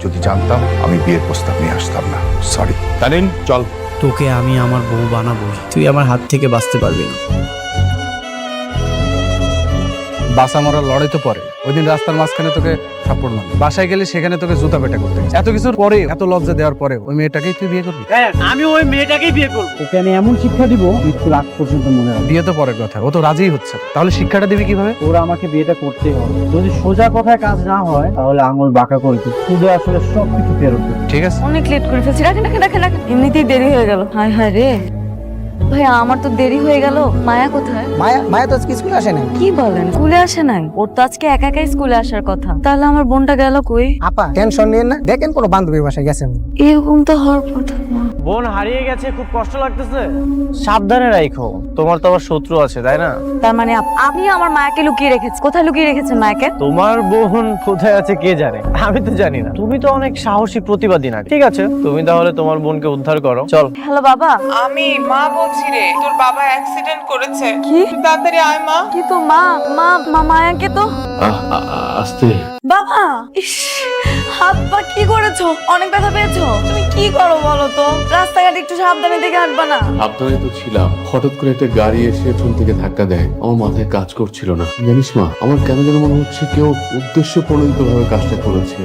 যদি জানতাম আমি বিয়ের প্রস্তাব নিয়ে আসতাম না। সরি। তানিন চল। তোকে আমি আমার বউ বানাবো, তুই আমার হাত থেকে বাঁচতে পারবি না। বাসা মরার লড়াই তো পরে, ওই দিন রাস্তার মাঝখানে তোকে থাপ্পড় মারল, বাসায় গেলে সেখানে তোকে জুতা পেটা করতে হয়েছে। এত কিছুর পরে, এত লজ্জা দেওয়ার পরে ওই মেয়েটাকেই তুই বিয়ে করবি? আমি ওই মেয়েটাকেই বিয়ে করবো। ওকে আমি এমন শিক্ষা দিব মৃত্যুর আগ পর্যন্ত মনে রাখবে। বিয়ে তো পরের কথা, ও তো রাজিই হচ্ছে না। তাহলে শিক্ষাটা দিবি কিভাবে? ওরা আমাকে বিয়েটা করতেই হবে। যদি সোজা কথায় কাজ না হয় তাহলে আঙুল বাঁকা করে দিই, শুধু আসলে সবকিছু ফেরত দেবে। ঠিক আছে। অনেক লেট করে ফেলছি, রাখেন রাখেন রাখেন রাখেন। এমনিতেই দেরি হয়ে গেল। হায় হায় রে ভাইয়া, আমার তো দেরি হয়ে গেল। মায়া কোথায়? মায়া তো আজকে স্কুলে আসে নাই। কি বলেন, স্কুলে আসে নাই? ওর তো আজকে একা একাই স্কুলে আসার কথা। তাহলে আমার বোনটা গেল কই? আপা টেনশন নিয়ে না, দেখেন কোনো বান্ধবীর বাসায় গেছেন। এরকম তো হওয়ার কথা না। বোন হারিয়ে গেছে, খুব কষ্ট লাগতেছে। সাবধানে রাখো, তোমার তো আবার শত্রু আছে, তাই না? তার মানে আপনি আমার মায়াকে লুকিয়ে রেখেছেন? কোথায় লুকিয়ে রেখেছেন মায়াকে? তোমার বোন কোথায় আছে কে জানে, আমি তো জানি না। তুমি তো অনেক সাহসী প্রতিবাদী না। ঠিক আছে, তুমি তাহলে তোমার বোনকে উদ্ধার করো, চল। হ্যালো বাবা। আমি মা বলছি রে, তোর বাবা অ্যাক্সিডেন্ট করেছে। কি? তুই তাড়াতাড়ি আয় মা। কি তো মা মা মা মায়াকে তো আস্তে। বাবা। ইস, হাত পা কি করেছো? অনেক ব্যথা পেয়েছো? তুমি কি করো বলো তো? রাস্তাঘাটে একটু সাবধানে দেখে হাঁটবা না? সাবধানে তো ছিলাম, হঠাৎ করে একটা গাড়ি এসে পেছন থেকে ধাক্কা দেয়, আমার মাথায় কাজ করছিল না। জানিস মা, আমার কেন যেন মনে হচ্ছে কেউ উদ্দেশ্য প্রণোদিত ভাবে কাজটা করেছে।